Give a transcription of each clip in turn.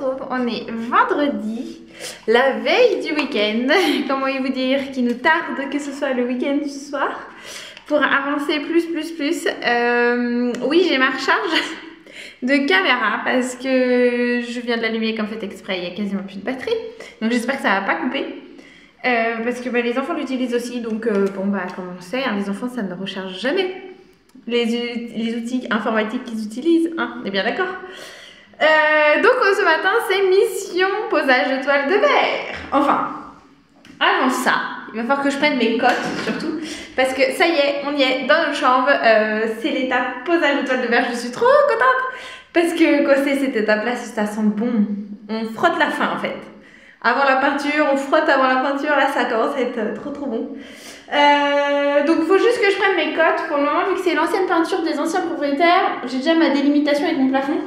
retrouve, on est vendredi, la veille du week-end, comment vous dire, qui nous tarde que ce soit le week-end ce soir, pour avancer plus. Oui, j'ai ma recharge de caméra parce que je viens de l'allumer comme fait exprès, il y a quasiment plus de batterie, donc j'espère que ça va pas couper. Parce que les enfants l'utilisent aussi, donc bon bah comme on sait, hein, les enfants ça ne recharge jamais les outils informatiques qu'ils utilisent, hein, on est bien d'accord. Donc ce matin c'est mission posage de toile de verre. Enfin, avant ça, il va falloir que je prenne mes cotes surtout, parce que ça y est, on y est dans notre chambre, c'est l'étape posage de toile de verre, je suis trop contente, parce que quand c'est cette étape-là, ça sent bon, on frotte la fin en fait. Avant la peinture, on frotte avant la peinture, là ça commence à être trop bon. Donc il faut juste que je prenne mes cotes. Pour le moment, vu que c'est l'ancienne peinture des anciens propriétaires, j'ai déjà ma délimitation avec mon plafond.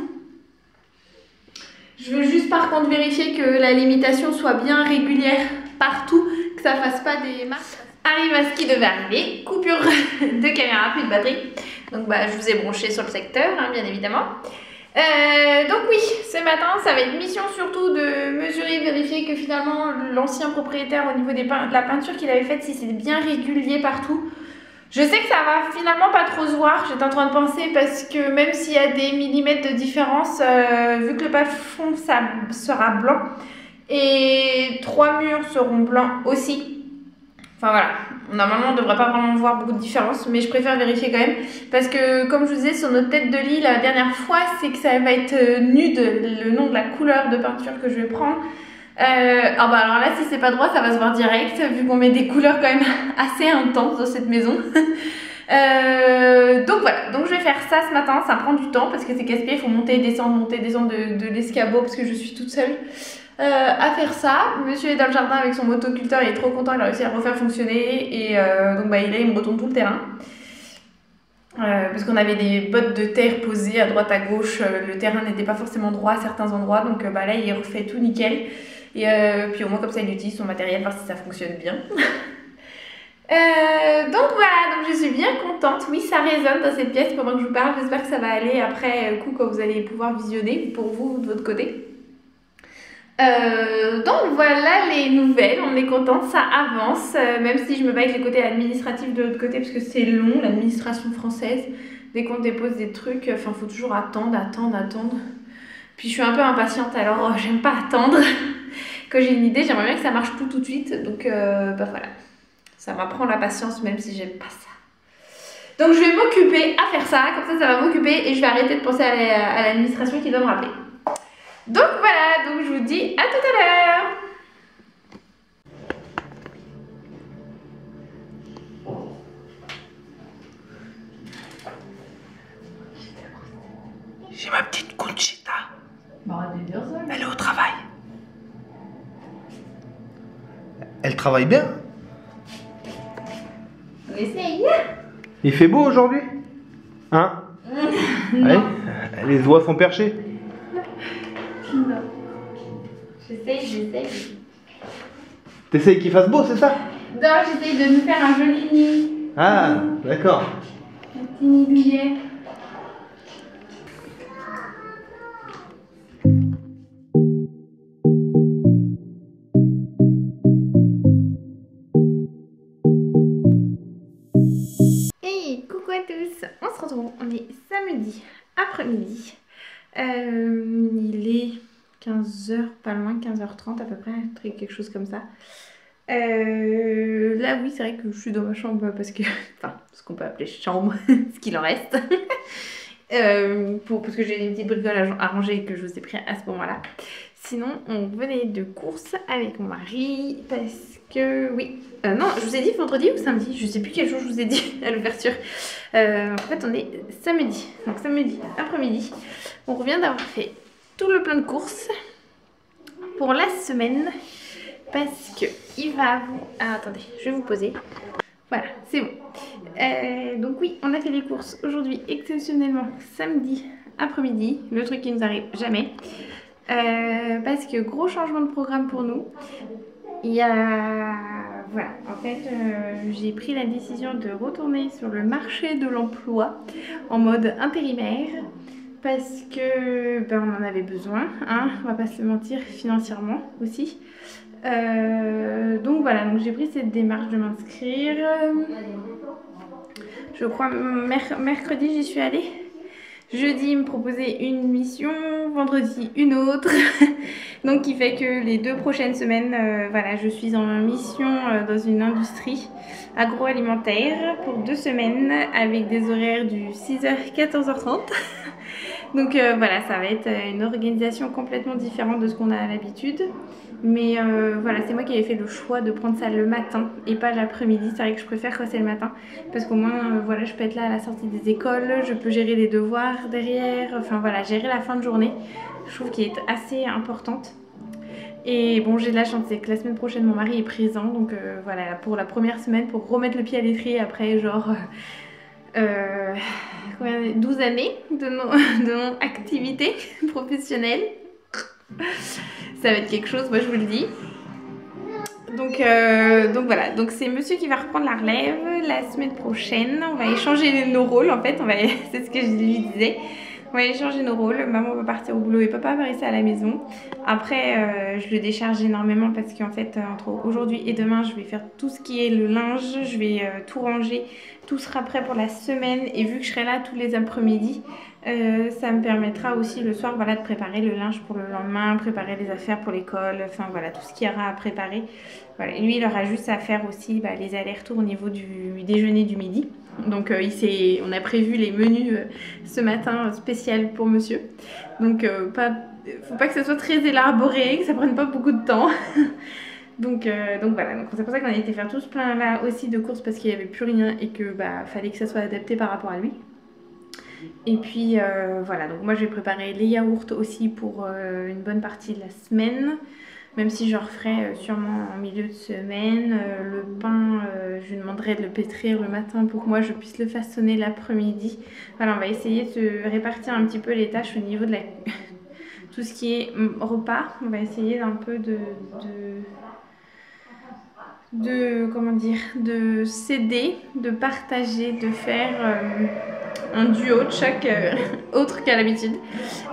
Je veux juste par contre vérifier que la limitation soit bien régulière partout, que ça fasse pas des marques. Arrive à ce qui devait arriver, coupure de caméra, plus de batterie. Donc bah je vous ai branché sur le secteur, hein, bien évidemment. Donc oui, ce matin ça va être mission surtout de mesurer, vérifier que finalement l'ancien propriétaire au niveau de la peinture qu'il avait faite, si c'est bien régulier partout. Je sais que ça va finalement pas trop se voir, j'étais en train de penser, parce que même s'il y a des millimètres de différence, vu que le plafond ça sera blanc et 3 murs seront blancs aussi. Enfin voilà, normalement on ne devrait pas vraiment voir beaucoup de différence, mais je préfère vérifier quand même, parce que comme je vous disais sur notre tête de lit la dernière fois, c'est que ça va être nude, le nom de la couleur de peinture que je vais prendre. Ah bah alors là si c'est pas droit ça va se voir direct, vu qu'on met des couleurs quand même assez intenses dans cette maison. Donc voilà, donc je vais faire ça ce matin, ça prend du temps parce que c'est casse-pied, il faut monter et descendre de l'escabeau parce que je suis toute seule. À faire ça, monsieur est dans le jardin avec son motoculteur, il est trop content, il a réussi à le refaire fonctionner et donc bah il me retourne tout le terrain. Parce qu'on avait des bottes de terre posées à droite à gauche, le terrain n'était pas forcément droit à certains endroits, donc bah là il refait tout nickel. Et puis au moins comme ça il utilise son matériel, voir si ça fonctionne bien. Donc voilà, donc je suis bien contente. Oui, ça résonne dans cette pièce pendant que je vous parle, j'espère que ça va aller après coup quand vous allez pouvoir visionner pour vous de votre côté. Donc voilà les nouvelles, on est content, ça avance, même si je me bats avec les côtés administratifs de l'autre côté parce que c'est long, l'administration française, dès qu'on dépose des trucs, enfin faut toujours attendre. Puis je suis un peu impatiente, alors j'aime pas attendre. Quand j'ai une idée, j'aimerais bien que ça marche tout de suite, donc bah voilà, ça m'apprend la patience même si j'aime pas ça. Donc je vais m'occuper à faire ça, comme ça va m'occuper et je vais arrêter de penser à l'administration qui doit me rappeler. Donc voilà, donc je vous dis à tout à l'heure. J'ai ma petite Conchita. Elle est au travail. Elle travaille bien. On essaye. Il fait beau aujourd'hui? Hein? Ouais, les oies sont perchées. Non. J'essaye. T'essayes qu'il fasse beau, c'est ça? Non, j'essaye de nous faire un joli nid. Ah, d'accord. Un petit nid douillet. Hey, coucou à tous. On se retrouve, on est samedi après-midi. Il est 15h, pas loin, 15h30 à peu près, quelque chose comme ça. Là oui, c'est vrai que je suis dans ma chambre parce que, enfin, ce qu'on peut appeler chambre, ce qu'il en reste. Parce que j'ai des petits bricolages à ranger que je vous ai pris à ce moment-là. Sinon, on venait de course avec mon mari parce que, oui, non, je vous ai dit vendredi ou samedi, je sais plus quel jour je vous ai dit à l'ouverture. En fait, on est samedi, donc samedi après-midi. On revient d'avoir fait tout le plein de courses pour la semaine parce que il va vous... Ah, attendez, je vais vous poser. Voilà, c'est bon. Donc oui, on a fait les courses aujourd'hui exceptionnellement samedi après-midi, le truc qui nous arrive jamais. Parce que gros changement de programme pour nous. Il y a... Voilà, en fait, j'ai pris la décision de retourner sur le marché de l'emploi en mode intérimaire parce que ben, on en avait besoin, hein, on va pas se le mentir, financièrement aussi. Donc voilà, donc j'ai pris cette démarche de m'inscrire. Je crois mercredi j'y suis allée. Jeudi il me proposait une mission, vendredi une autre. Donc qui fait que les 2 prochaines semaines, voilà, je suis en mission dans une industrie agroalimentaire pour 2 semaines avec des horaires du 6h 14h30. Donc voilà, ça va être une organisation complètement différente de ce qu'on a à l'habitude. Mais voilà, c'est moi qui avais fait le choix de prendre ça le matin et pas l'après-midi. C'est vrai que je préfère quand c'est le matin parce qu'au moins, voilà, je peux être là à la sortie des écoles, je peux gérer les devoirs derrière, enfin voilà, gérer la fin de journée. Je trouve qu'elle est assez importante. Et bon, j'ai de la chance, c'est que la semaine prochaine, mon mari est présent. Donc voilà, pour la première semaine, pour remettre le pied à l'étrier après genre 12 années de non-activité professionnelle. Ça va être quelque chose, moi je vous le dis. Donc voilà, donc c'est monsieur qui va reprendre la relève la semaine prochaine. On va échanger nos rôles en fait, c'est ce que je lui disais. On va échanger nos rôles, maman va partir au boulot et papa va rester à la maison. Après, je le décharge énormément parce qu'en fait, entre aujourd'hui et demain, je vais faire tout ce qui est le linge, je vais tout ranger, tout sera prêt pour la semaine. Et vu que je serai là tous les après-midi, ça me permettra aussi le soir, voilà, de préparer le linge pour le lendemain, préparer les affaires pour l'école, enfin voilà, tout ce qu'il y aura à préparer. Voilà. Et lui, il aura juste à faire aussi les allers-retours au niveau du déjeuner du midi. Donc on a prévu les menus ce matin spécial pour monsieur. Donc faut pas que ça soit très élaboré, que ça prenne pas beaucoup de temps. donc voilà, donc c'est pour ça qu'on a été faire tout ce plein là aussi de courses parce qu'il n'y avait plus rien et que fallait que ça soit adapté par rapport à lui. Et puis voilà, donc moi je vais préparer les yaourts aussi pour une bonne partie de la semaine. Même si je referai sûrement en milieu de semaine. Le pain, je lui demanderai de le pétrir le matin pour que moi je puisse le façonner l'après-midi. Voilà, on va essayer de se répartir un petit peu les tâches au niveau de tout ce qui est repas. On va essayer d'un peu comment dire, de s'aider, de partager, de faire un duo de chaque autre qu'à l'habitude.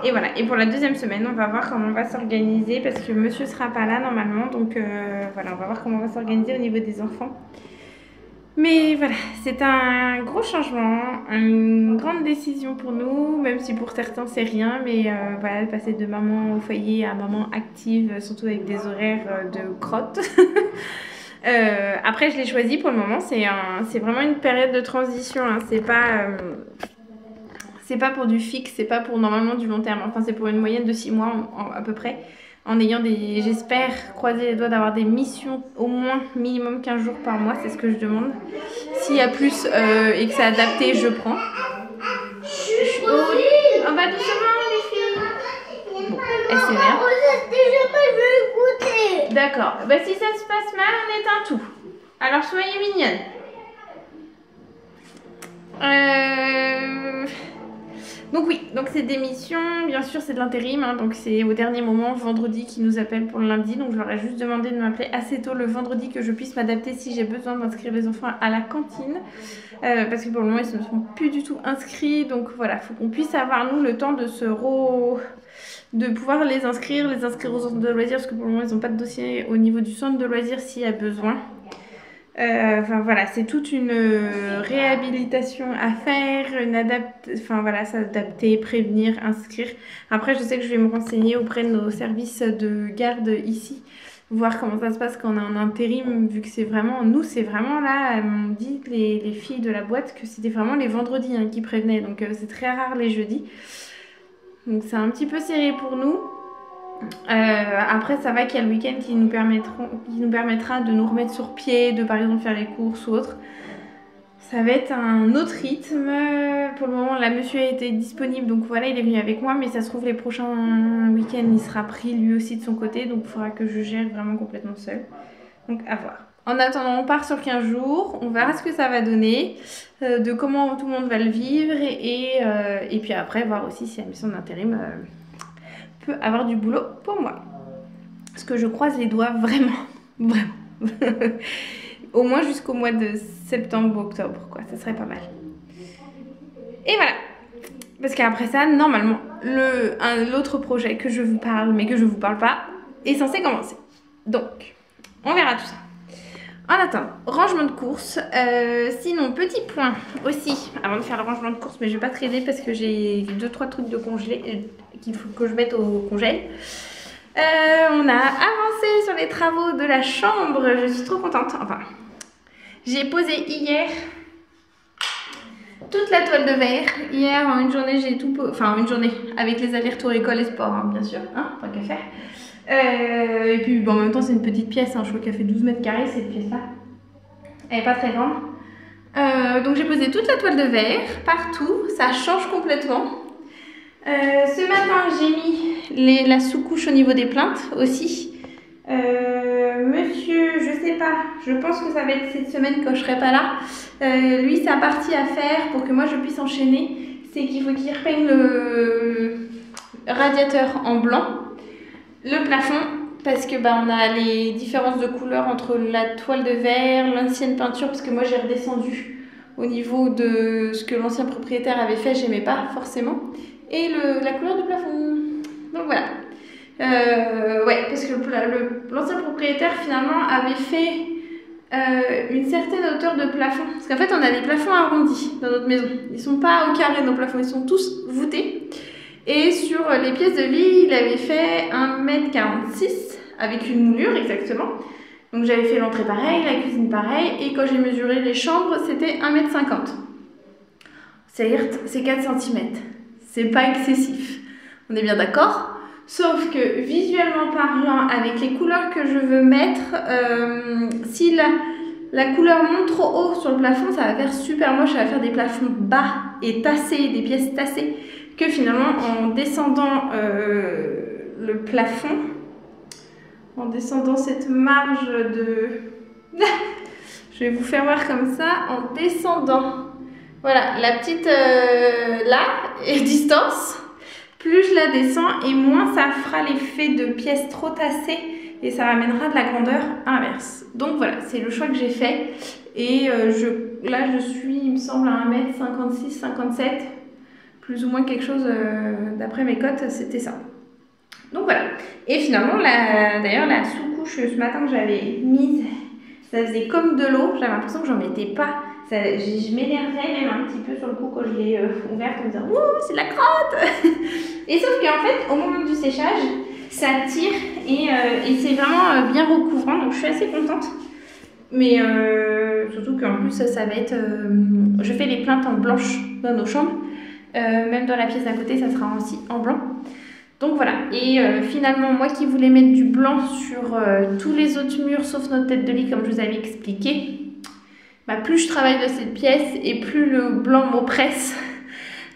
Et voilà, et pour la deuxième semaine, on va voir comment on va s'organiser parce que monsieur sera pas là normalement. Donc voilà, on va voir comment on va s'organiser au niveau des enfants. Mais voilà, c'est un gros changement, une grande décision pour nous, même si pour certains c'est rien. Mais voilà, passer de maman au foyer à maman active, surtout avec des horaires de crotte. Après je l'ai choisi pour le moment, c'est vraiment une période de transition, hein. C'est pas pour du fixe, c'est pas pour normalement du long terme, enfin c'est pour une moyenne de 6 mois à peu près, en ayant j'espère, croiser les doigts, d'avoir des missions au moins minimum 15 jours par mois, c'est ce que je demande. S'il y a plus et que c'est adapté, je prends. On va doucement les filles. Bon, elle s'énerve. D'accord, si ça se passe mal, on éteint tout. Alors soyez mignonne. Donc oui, donc c'est des missions, bien sûr c'est de l'intérim, hein, donc c'est au dernier moment, vendredi, qui nous appelle pour le lundi. Donc je leur ai juste demandé de m'appeler assez tôt le vendredi que je puisse m'adapter si j'ai besoin d'inscrire les enfants à la cantine. Parce que pour le moment ils ne sont plus du tout inscrits, donc voilà, il faut qu'on puisse avoir nous le temps de pouvoir les inscrire au centre de loisirs, parce que pour le moment ils n'ont pas de dossier au niveau du centre de loisirs s'il y a besoin. Enfin voilà, c'est toute une réhabilitation à faire, s'adapter, prévenir, inscrire. Après je sais que je vais me renseigner auprès de nos services de garde ici, voir comment ça se passe quand on est en intérim, vu que c'est vraiment là, elles m'ont dit les filles de la boîte que c'était vraiment les vendredis qui prévenaient, donc c'est très rare les jeudis. Donc c'est un petit peu serré pour nous. Après ça va qu'il y a le week-end qui nous permettra de nous remettre sur pied, de par exemple faire les courses ou autre. Ça va être un autre rythme. Pour le moment là monsieur a été disponible, donc voilà, il est venu avec moi, mais ça se trouve les prochains week-ends il sera pris lui aussi de son côté, donc il faudra que je gère vraiment complètement seule. Donc à voir. En attendant, on part sur 15 jours, on verra ce que ça va donner, de comment tout le monde va le vivre et puis après voir aussi si la mission d'intérim peut avoir du boulot pour moi. Parce que je croise les doigts vraiment. Au moins jusqu'au mois de septembre ou octobre, quoi, ça serait pas mal. Et voilà. Parce qu'après ça, normalement, l'autre projet que je vous parle, mais que je vous parle pas, est censé commencer. Donc, on verra tout ça. En attendant, rangement de course. Sinon, petit point aussi, avant de faire le rangement de course, mais je vais pas traîner parce que j'ai 2-3 trucs de congelé qu'il faut que je mette au congèle. On a avancé sur les travaux de la chambre. Je suis trop contente. Enfin, j'ai posé hier toute la toile de verre. Hier, en une journée, j'ai tout posé. Enfin, une journée, avec les allers-retours école et sport, hein, bien sûr. Hein, tant qu'à faire. Et puis bon, en même temps c'est une petite pièce, hein, je crois qu'elle fait 12 mètres carrés cette pièce là, elle est pas très grande. Donc j'ai posé toute la toile de verre partout, ça change complètement. Ce matin j'ai mis la sous-couche au niveau des plaintes aussi. Monsieur, je sais pas, je pense que ça va être cette semaine quand je serai pas là. Lui sa partie à faire pour que moi je puisse enchaîner, c'est qu'il faut qu'il repeigne le radiateur en blanc. Le plafond, parce que on a les différences de couleur entre la toile de verre, l'ancienne peinture, parce que moi j'ai redescendu au niveau de ce que l'ancien propriétaire avait fait, j'aimais pas forcément, et la couleur du plafond. Donc voilà. Ouais, parce que l'ancien propriétaire finalement avait fait une certaine hauteur de plafond, parce qu'en fait on a des plafonds arrondis dans notre maison, ils sont pas au carré nos plafonds, ils sont tous voûtés. Et sur les pièces de lit, il avait fait 1,46 m avec une moulure exactement. Donc j'avais fait l'entrée pareil, la cuisine pareil. Et quand j'ai mesuré les chambres, c'était 1,50 m. Certes, c'est 4 cm. C'est pas excessif. On est bien d'accord? Sauf que visuellement parlant, avec les couleurs que je veux mettre, si la couleur monte trop haut sur le plafond, ça va faire super moche. Ça va faire des plafonds bas et tassés, des pièces tassées. Que finalement en descendant le plafond, en descendant cette marge de... je vais vous faire voir comme ça, en descendant, voilà, la petite là, et distance, plus je la descends et moins ça fera l'effet de pièces trop tassées et ça ramènera de la grandeur inverse. Donc voilà, c'est le choix que j'ai fait et là je suis, il me semble, à 1,56 m, 57 m. Plus ou moins quelque chose, d'après mes cotes, c'était ça. Donc voilà. Et finalement, d'ailleurs, la sous-couche ce matin que j'avais mise, ça faisait comme de l'eau. J'avais l'impression que j'en mettais pas. Je m'énervais même un petit peu sur le coup quand je l'ai ouverte en me disant « Ouh, c'est de la crotte !» Et sauf qu'en fait, au moment du séchage, ça tire et c'est vraiment bien recouvrant. Donc je suis assez contente. Mais surtout qu'en plus, ça va être... je fais les plaintes en blanche dans nos chambres. Même dans la pièce d'à côté, ça sera aussi en blanc. Donc voilà. Et finalement, moi qui voulais mettre du blanc sur tous les autres murs, sauf notre tête de lit, comme je vous avais expliqué, plus je travaille de cette pièce et plus le blanc m'oppresse.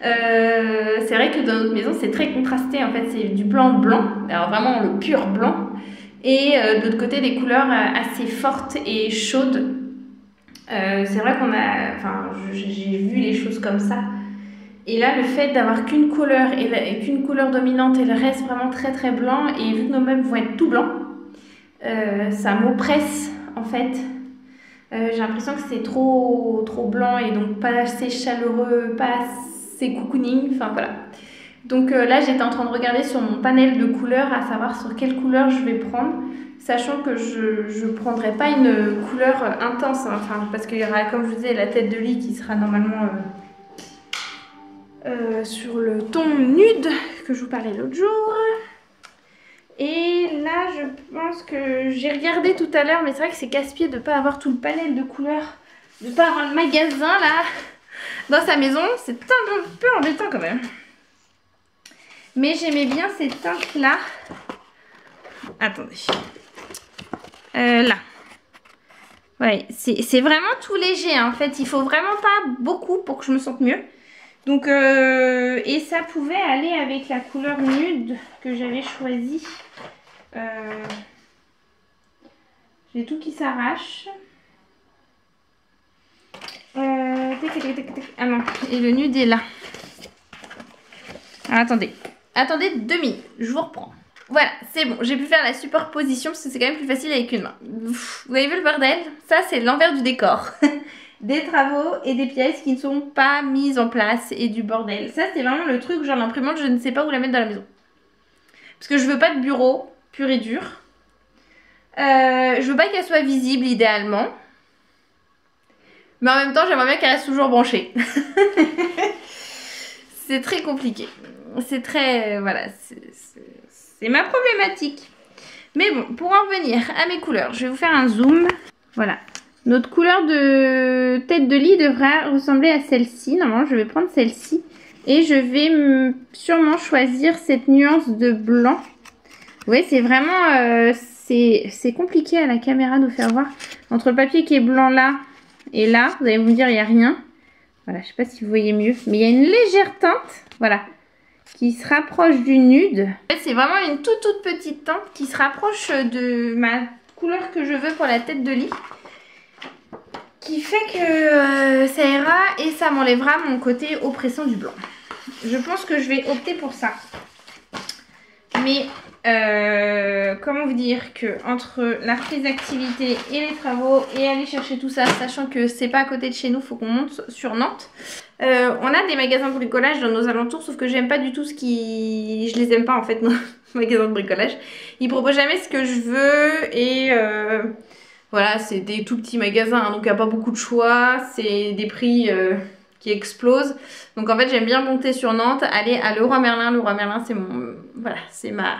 C'est vrai que dans notre maison, c'est très contrasté. En fait, c'est du blanc-blanc. Alors vraiment le pur blanc. Et de l'autre côté, des couleurs assez fortes et chaudes. C'est vrai qu'on a... Enfin, j'ai vu les choses comme ça. Et là, le fait d'avoir qu'une couleur et qu'une couleur dominante et le reste vraiment très très blanc, et vu que nos meubles vont être tout blancs, ça m'oppresse en fait. J'ai l'impression que c'est trop blanc et donc pas assez chaleureux, pas assez cocooning, enfin voilà. Donc là, j'étais en train de regarder sur mon panel de couleurs à savoir sur quelle couleur je vais prendre, sachant que je ne prendrai pas une couleur intense, hein, enfin, parce qu'il y aura, comme je vous disais, la tête de lit qui sera normalement... sur le ton nude que je vous parlais l'autre jour. Et là je pense que j'ai regardé tout à l'heure, mais c'est vrai que c'est casse-pied de ne pas avoir tout le panel de couleurs, de ne pas avoir le magasin là dans sa maison, c'est un peu embêtant quand même. Mais j'aimais bien ces teintes là. Attendez, là. Ouais, c'est vraiment tout léger hein. En fait, il faut vraiment pas beaucoup pour que je me sente mieux. Donc, et ça pouvait aller avec la couleur nude que j'avais choisie. J'ai tout qui s'arrache. Ah non, et le nude est là. Alors, attendez 2 minutes, je vous reprends. Voilà, c'est bon, j'ai pu faire la superposition parce que c'est quand même plus facile avec une main. Vous avez vu le bordel? Ça, c'est l'envers du décor. des travaux et des pièces qui ne sont pas mises en place et du bordel. Ça c'est vraiment le truc, genre l'imprimante, je ne sais pas où la mettre dans la maison. Parce que je veux pas de bureau, pur et dur. Je veux pas qu'elle soit visible idéalement. Mais en même temps, j'aimerais bien qu'elle reste toujours branchée. C'est très compliqué. C'est très... voilà, c'est ma problématique. Mais bon, pour en revenir à mes couleurs, je vais vous faire un zoom. Voilà. Notre couleur de tête de lit devrait ressembler à celle-ci. Normalement, je vais prendre celle-ci. Et je vais sûrement choisir cette nuance de blanc. Vous voyez, c'est vraiment... c'est compliqué à la caméra de vous faire voir. Entre le papier qui est blanc là et là, vous allez me dire, il n'y a rien. Voilà, je ne sais pas si vous voyez mieux. Mais il y a une légère teinte, voilà, qui se rapproche du nude. C'est vraiment une toute petite teinte qui se rapproche de ma couleur que je veux pour la tête de lit. Qui fait que ça ira et ça m'enlèvera mon côté oppressant du blanc. Je pense que je vais opter pour ça. Mais comment vous dire que entre la reprise d'activité et les travaux et aller chercher tout ça, sachant que c'est pas à côté de chez nous, faut qu'on monte sur Nantes. On a des magasins de bricolage dans nos alentours, sauf que j'aime pas du tout ce qui... Je les aime pas en fait, nos magasins de bricolage. Ils proposent jamais ce que je veux et... voilà, c'est des tout petits magasins, hein, donc il n'y a pas beaucoup de choix. C'est des prix qui explosent. Donc en fait, j'aime bien monter sur Nantes, aller à Leroy Merlin. Leroy Merlin, c'est mon... Voilà, c'est ma...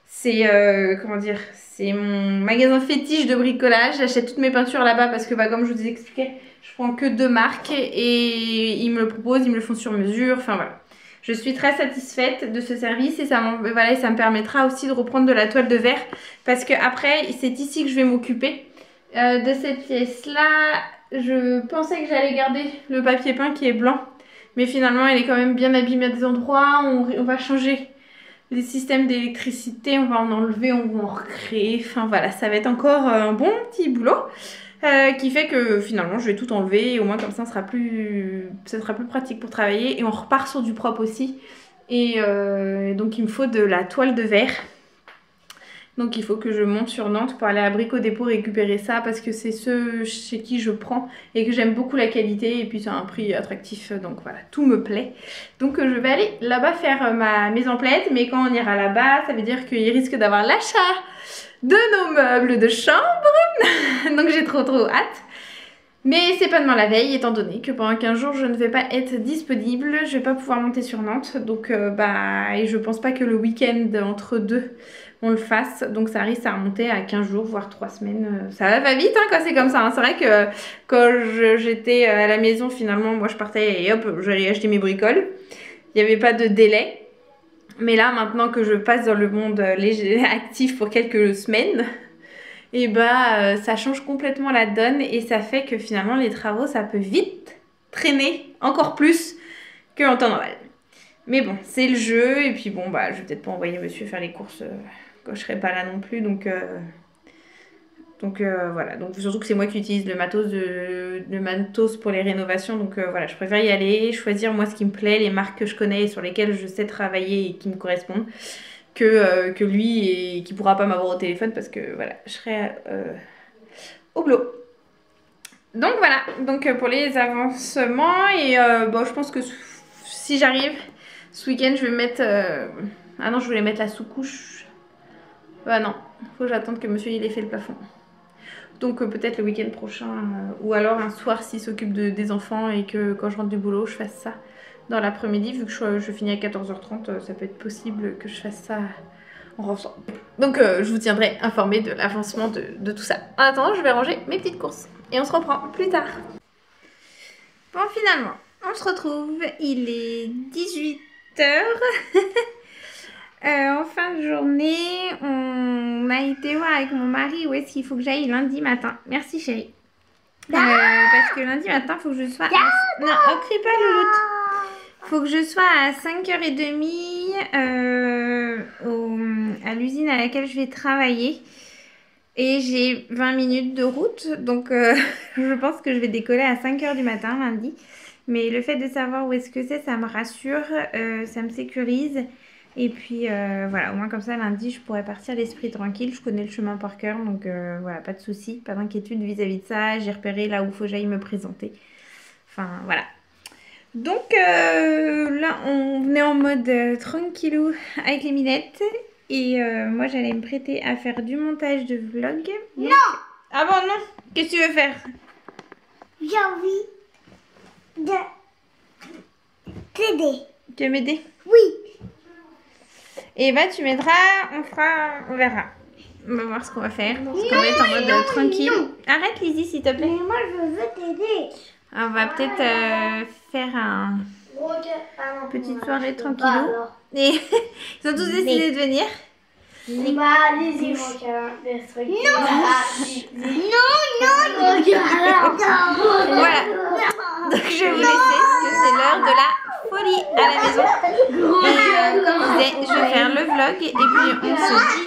C'est... comment dire? C'est mon magasin fétiche de bricolage. J'achète toutes mes peintures là-bas parce que, bah, comme je vous ai expliqué, je prends que 2 marques et ils me le proposent, ils me le font sur mesure. Enfin voilà. Je suis très satisfaite de ce service et ça me permettra aussi de reprendre de la toile de verre parce que après c'est ici que je vais m'occuper de cette pièce là. Je pensais que j'allais garder le papier peint qui est blanc, mais finalement il est quand même bien abîmé à des endroits. On va changer les systèmes d'électricité, on va en enlever, on va en recréer. Enfin voilà, ça va être encore un bon petit boulot. Qui fait que finalement je vais tout enlever et au moins comme ça, ça sera plus pratique pour travailler et on repart sur du propre aussi et donc il me faut de la toile de verre, donc il faut que je monte sur Nantes pour aller à Brico Dépôt récupérer ça parce que c'est ceux chez qui je prends et que j'aime beaucoup la qualité et puis c'est un prix attractif, donc voilà, tout me plaît. Donc je vais aller là-bas faire ma maison plaide, mais quand on ira là-bas ça veut dire qu'il risque d'avoir l'achat de nos meubles de chambre. Donc j'ai trop hâte. Mais c'est pas demain la veille, étant donné que pendant 15 jours je ne vais pas être disponible. Je vais pas pouvoir monter sur Nantes. Donc et je pense pas que le week-end entre deux on le fasse. Donc ça risque à remonter à 15 jours, voire 3 semaines. Ça va vite hein, quand c'est comme ça. Hein. C'est vrai que quand j'étais à la maison, finalement, moi je partais et hop, j'allais acheter mes bricoles. Il n'y avait pas de délai. Mais là, maintenant que je passe dans le monde léger, actif pour quelques semaines, et bah ça change complètement la donne et ça fait que finalement les travaux, ça peut vite traîner encore plus qu'en temps normal. Mais bon, c'est le jeu et puis bon, bah je vais peut-être pas envoyer monsieur faire les courses quand je serai pas là non plus, donc voilà, donc surtout que c'est moi qui utilise le matos pour les rénovations, donc voilà, je préfère y aller, choisir moi ce qui me plaît, les marques que je connais et sur lesquelles je sais travailler et qui me correspondent, que lui et qui pourra pas m'avoir au téléphone parce que voilà, je serai au boulot. Donc voilà, donc pour les avancements et bon, je pense que si j'arrive ce week-end, je vais mettre... ah non, je voulais mettre la sous-couche. Bah non, faut que j'attende que monsieur il ait fait le plafond. Donc peut-être le week-end prochain ou alors un soir s'il s'occupe des enfants et que quand je rentre du boulot je fasse ça dans l'après-midi. Vu que je finis à 14h30, ça peut être possible que je fasse ça en rentrant. Donc je vous tiendrai informé de l'avancement de tout ça. En attendant, je vais ranger mes petites courses et on se reprend plus tard. Bon, finalement, on se retrouve. Il est 18h. En fin de journée, on a été voir avec mon mari où est-ce qu'il faut que j'aille lundi matin. Merci chérie. Parce que lundi matin, il faut que je sois... Non, oh, crie pas Louloute. Il faut que je sois à 5h30 à l'usine à laquelle je vais travailler. Et j'ai 20 minutes de route. Donc je pense que je vais décoller à 5h du matin lundi. Mais le fait de savoir où est-ce que c'est, ça me rassure, ça me sécurise. Et puis voilà, au moins comme ça lundi je pourrais partir l'esprit tranquille, je connais le chemin par cœur, donc voilà, pas de soucis, pas d'inquiétude vis-à-vis de ça, j'ai repéré là où il faut que j'aille me présenter. Enfin voilà. Donc là on est en mode tranquillou avec les minettes et moi j'allais me prêter à faire du montage de vlog. Non. Ah bon non, qu'est-ce que tu veux faire? J'ai envie de t'aider. Tu veux m'aider? Oui. Et bah tu m'aideras, on verra. On va voir ce qu'on va faire. Parce qu'on va être en mode tranquille. non. Arrête Lizzie s'il te plaît. Mais moi je veux t'aider. On va peut-être faire un petite soirée tranquillou. Et ils ont tous décidé de venir. Bah, allez-y, mon câlin. Voilà. Donc je vais vous laisser parce que c'est l'heure de la folie à la maison. Et comme je disais, je vais faire le vlog et puis on se dit